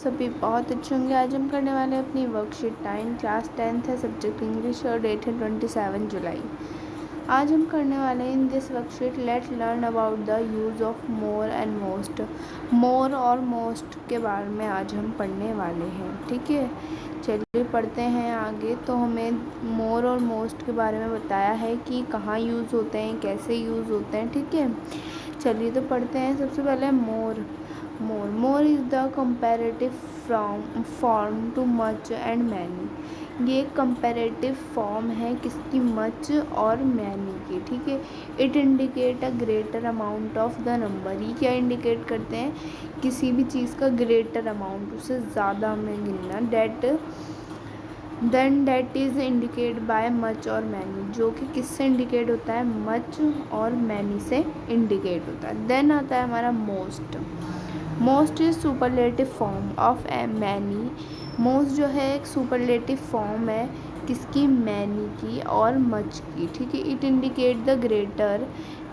सभी बहुत अच्छे होंगे। आज हम करने वाले हैं अपनी वर्कशीट 9, क्लास 10th है, सब्जेक्ट इंग्लिश और डेट है 27 जुलाई। आज हम करने वाले हैं in this worksheet let learn about the use of more and most. More और मोस्ट के बारे में आज हम पढ़ने वाले हैं, ठीक है। चलिए पढ़ते हैं आगे। तो हमें मोर और मोस्ट के बारे में बताया है कि कहाँ यूज़ होते हैं, कैसे यूज़ होते हैं, ठीक है। चलिए तो पढ़ते हैं। सबसे पहले मोर is the comparative form too much and many. ये कंपैरेटिव फॉर्म है किसकी? मच और मैनी की, ठीक है। It indicate a greater amount of the number. ये क्या इंडिकेट करते हैं? किसी भी चीज़ का ग्रेटर अमाउंट, उससे ज़्यादा हमें गिनना। That is indicate bye much और मैनी, जो कि किससे इंडिकेट होता है? मच और मैनी से इंडिकेट होता है। देन आता है हमारा most is superlative form of many. Most जो है एक सुपरलेटिव फॉर्म है किसकी? मैनी की और मच की, ठीक है। It indicate the greater.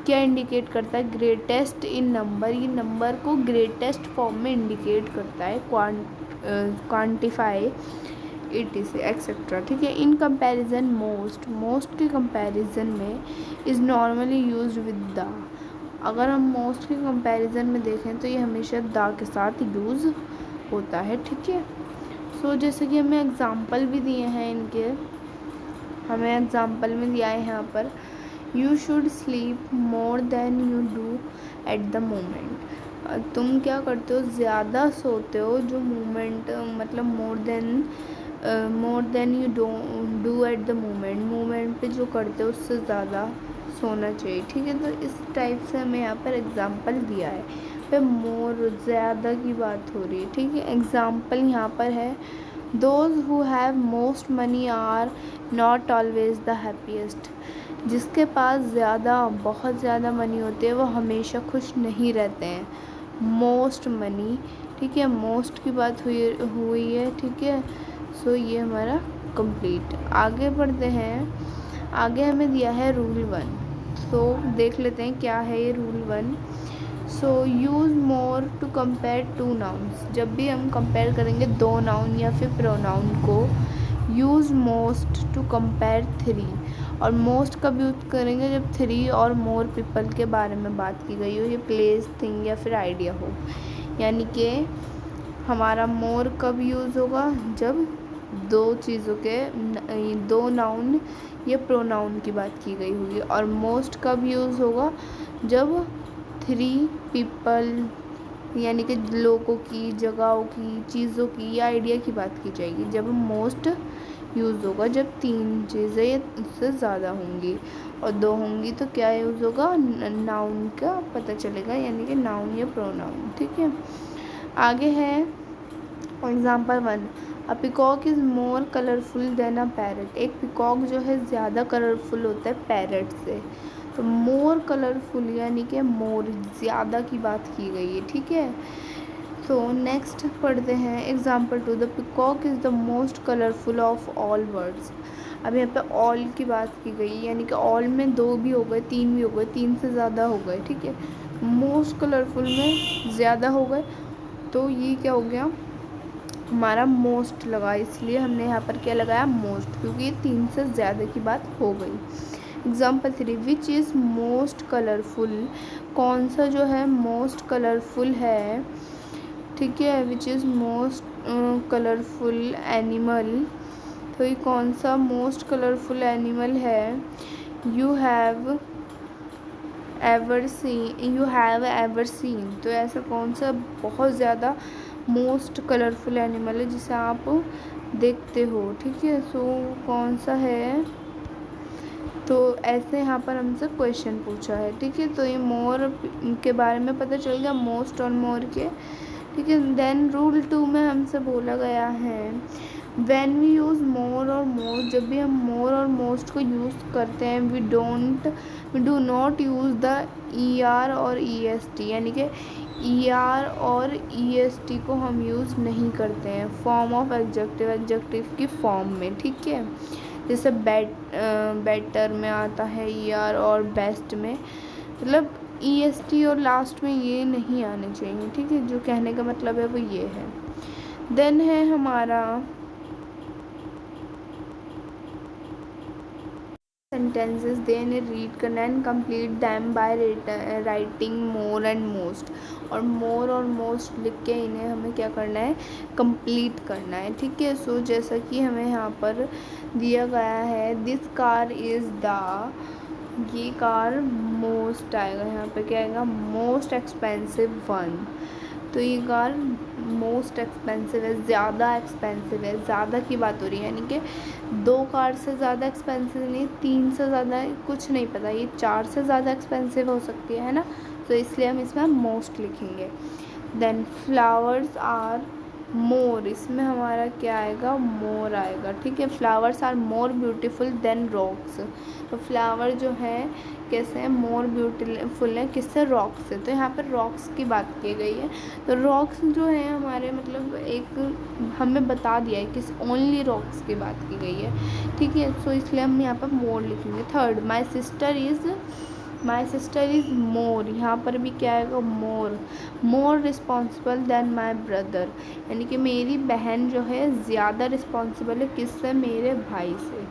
क्या इंडिकेट करता है? ग्रेटेस्ट इन नंबर। ये नंबर को ग्रेटेस्ट फॉर्म में इंडिकेट करता है। क्वांटिफाई इट इज एक्सेट्रा, ठीक है। इन कंपैरिजन मोस्ट के कंपैरिजन में is normally used with the. अगर हम मोस्ट के कंपैरिजन में देखें तो ये हमेशा द के साथ यूज़ होता है, ठीक है। सो जैसे कि हमें एग्ज़ाम्पल भी दिए हैं इनके, हमें एग्ज़ाम्पल में दिया है यहाँ पर, you should sleep more than you do at the moment. तुम क्या करते हो? ज़्यादा सोते हो। जो मोमेंट मतलब more than you do at the moment पे जो करते हो उससे ज़्यादा सोना चाहिए, ठीक है। तो इस टाइप से हमें यहाँ पर एग्ज़ाम्पल दिया है। पे मोर ज़्यादा की बात हो रही है, ठीक है। एग्ज़ाम्पल यहाँ पर है, those who have most money are not always the happiest. जिसके पास बहुत ज़्यादा मनी होती है वो हमेशा खुश नहीं रहते हैं। मोस्ट मनी, ठीक है, मोस्ट की बात हुई है, ठीक है। सो ये हमारा कंप्लीट। आगे बढ़ते हैं। आगे हमें दिया है रूल 1। सो देख लेते हैं क्या है ये rule 1। So use more to compare to nouns. जब भी हम कंपेयर करेंगे दो नाउन या फिर प्रोनाउन को, यूज़ मोस्ट टू कंपेयर 3। और मोस्ट कब यूज़ करेंगे? जब 3 और मोर पीपल के बारे में बात की गई हो, ये प्लेस, थिंग या फिर आइडिया हो। यानी कि हमारा मोर कब यूज़ होगा? जब दो चीज़ों के दो नाउन या प्रोनाउन की बात की गई होगी। और मोस्ट कब यूज़ होगा? जब 3 पीपल यानी कि लोगों की, जगहों की, चीज़ों की या आइडिया की बात की जाएगी। जब मोस्ट यूज़ होगा जब 3 चीज़ें या उससे ज़्यादा होंगी, और 2 होंगी तो क्या यूज़ होगा? नाउन का पता चलेगा, यानी कि नाउन या प्रोनाउन, ठीक है। आगे है example 1, a peacock is more colourful than a parrot. एक पिकॉक जो है ज़्यादा कलरफुल होता है पैरट से। तो मोर कलरफुल यानी कि मोर ज़्यादा की बात की गई है, ठीक है। तो नेक्स्ट पढ़ते हैं example 2, the peacock is the most colourful of all birds. अब यहाँ पे ऑल की बात की गई, यानी कि ऑल में 2 भी हो गए, 3 भी हो गए, 3 से ज़्यादा हो गए, ठीक है। मोस्ट कलरफुल में ज़्यादा हो गए, तो ये क्या हो गया? हमारा मोस्ट लगा, इसलिए हमने यहाँ पर क्या लगाया? मोस्ट, क्योंकि ये 3 से ज़्यादा की बात हो गई। Example 3, which is most colourful. कौन सा जो है मोस्ट कलरफुल है, ठीक है। Which is most colourful animal. तो ये कौन सा मोस्ट कलरफुल एनिमल है? You have ever seen. तो ऐसा कौन सा बहुत ज़्यादा मोस्ट कलरफुल एनिमल है जिसे आप देखते हो, ठीक है। सो कौन सा है? तो ऐसे यहाँ पर हमसे क्वेश्चन पूछा है, ठीक है। तो ये मोर के बारे में पता चल गया, मोस्ट और मोर के, ठीक है। देन रूल 2 में हमसे बोला गया है, व्हेन वी यूज़ मोर और मोस्ट। जब भी हम मोर और मोस्ट को यूज़ करते हैं, we do not use the ER और EST, यानी कि ER और EST को हम यूज़ नहीं करते हैं फॉर्म ऑफ एडजेक्टिव की फॉर्म में, ठीक है। जैसे बेटर में आता है ER और बेस्ट में, मतलब EST और लास्ट में ये नहीं आने चाहिए, ठीक है। जो कहने का मतलब है वो ये है। देन है हमारा सेंटेंसेस, दे इन्हें रीड करना and complete them by writing more and most. और मोर और मोस्ट लिख के इन्हें हमें क्या करना है, कंप्लीट करना है। ठीक है, सो जैसा कि हमें यहाँ पर दिया गया है, दिस कार इज़ द, ये कार मोस्ट आएगा, यहाँ पे क्या आएगा, मोस्ट एक्सपेंसिव वन। तो ये कार मोस्ट एक्सपेंसिव है, ज़्यादा एक्सपेंसिव है, ज़्यादा की बात हो रही है, यानी कि 2 कार से ज़्यादा एक्सपेंसिव नहीं, 3 से ज़्यादा कुछ नहीं पता, ये 4 से ज़्यादा एक्सपेंसिव हो सकती है ना, तो इसलिए हम इसमें मोस्ट लिखेंगे। देन फ्लावर्स आर मोर, इसमें हमारा क्या आएगा, मोर आएगा। ठीक है, flowers are more beautiful than rocks. तो फ्लावर जो है कैसे हैं, मोर ब्यूटीफुल है, किससे, रॉक से। तो यहाँ पर रॉक्स की बात की गई है। तो रॉक्स जो है हमारे मतलब एक हमें बता दिया है कि ओनली रॉक्स की बात की गई है। ठीक है, सो इसलिए हम यहाँ पर मोर लिखेंगे। Third, my sister is more, यहाँ पर भी क्या आएगा, more responsible than my brother, यानी कि मेरी बहन जो है ज़्यादा रिस्पॉन्सिबल है, किससे, मेरे भाई से।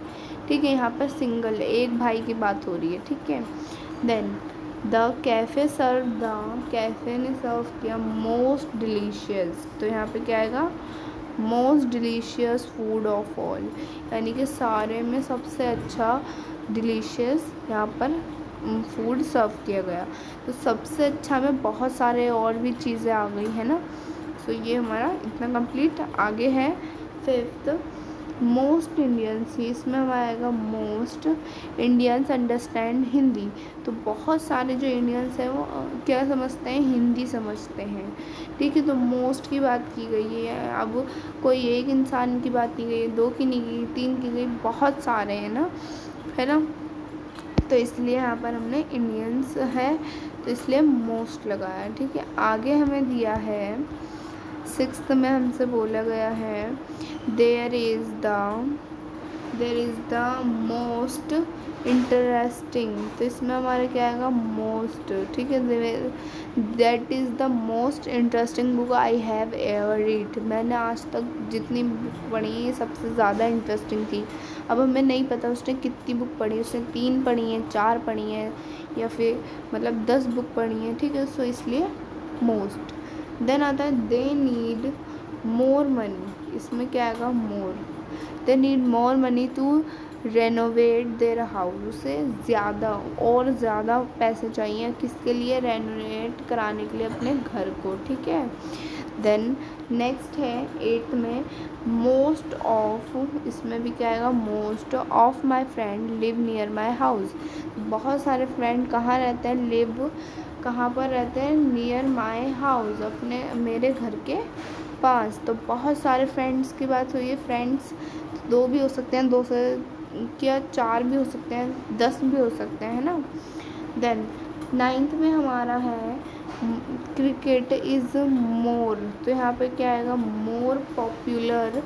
ठीक है, यहाँ पर सिंगल एक भाई की बात हो रही है। ठीक है, देन द कैफ़े कैफ़े ने सर्व किया मोस्ट डिलीशियस। तो यहाँ पे क्या आएगा, most delicious food of all, यानी कि सारे में सबसे अच्छा डिलीशियस यहाँ पर फूड सर्व किया गया। तो सबसे अच्छा में बहुत सारे और भी चीज़ें आ गई है ना। सो ये हमारा इतना कंप्लीट। आगे है फिफ्थ, मोस्ट इंडियंस, इसमें हमारा आएगा मोस्ट इंडियंस अंडरस्टैंड हिंदी। तो बहुत सारे जो इंडियंस हैं वो क्या समझते हैं, हिंदी समझते हैं। ठीक है, तो मोस्ट की बात की गई है, अब कोई एक इंसान की बात नहीं गई है, 2 की नहीं गई, 3 की गई, बहुत सारे हैं ना, है ना। तो इसलिए यहाँ पर हमने इंडियंस है तो इसलिए मोस्ट लगाया। ठीक है, आगे हमें दिया है सिक्स्थ में हमसे बोला गया है, there is the most interesting. तो इसमें हमारे क्या आएगा, मोस्ट। ठीक है, that is the most interesting book I have ever read, मैंने आज तक जितनी बुक पढ़ी है सबसे ज़्यादा इंटरेस्टिंग थी। अब हमें नहीं पता उसने कितनी बुक पढ़ी, उसने 3 पढ़ी हैं, 4 पढ़ी हैं, या फिर मतलब 10 बुक पढ़ी हैं। ठीक है, सो इसलिए मोस्ट। देन आता है दे नीड मोर मनी, इसमें क्या आएगा, more. They need more money to renovate their house, उसे ज़्यादा और ज़्यादा पैसे चाहिए, किसके लिए, रेनोवेट कराने के लिए अपने घर को। ठीक है, देन नेक्स्ट है 8th में मोस्ट ऑफ, इसमें भी क्या आएगा, most of my friend live near my house. बहुत सारे फ्रेंड कहाँ रहते हैं, लिव कहाँ पर रहते हैं, नियर माई हाउस, अपने मेरे घर के पास। तो बहुत सारे फ्रेंड्स की बात हुई है, फ्रेंड्स 2 भी हो सकते हैं, 2 से क्या 4 भी हो सकते हैं, 10 भी हो सकते हैं, है ना। देन 9th में हमारा है क्रिकेट इज़ मोर। तो यहाँ पे क्या आएगा, more popular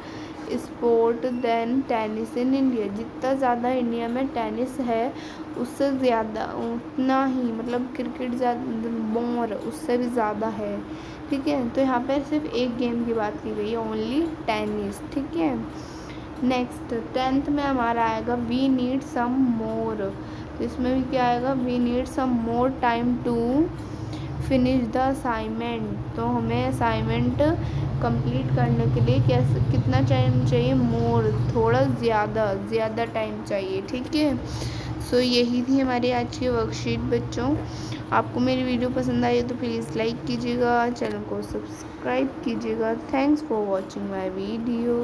sport than tennis in India, जितना ज़्यादा इंडिया में टेनिस है उससे ज़्यादा, उतना ही मतलब क्रिकेट ज़्यादा, मोर उससे भी ज़्यादा है। ठीक है, तो यहाँ पर सिर्फ एक गेम की बात की गई है, ओनली टेनिस। ठीक है, नेक्स्ट 10th में हमारा आएगा वी नीड सम मोर। तो इसमें भी क्या आएगा, we need some more time to finish the assignment. तो हमें असाइनमेंट कंप्लीट करने के लिए कितना टाइम चाहिए, मोर, थोड़ा ज़्यादा टाइम चाहिए। ठीक है, सो यही थी हमारी आज की वर्कशीट बच्चों। आपको मेरी वीडियो पसंद आई तो प्लीज़ लाइक कीजिएगा, चैनल को सब्सक्राइब कीजिएगा। Thanks for watching my video.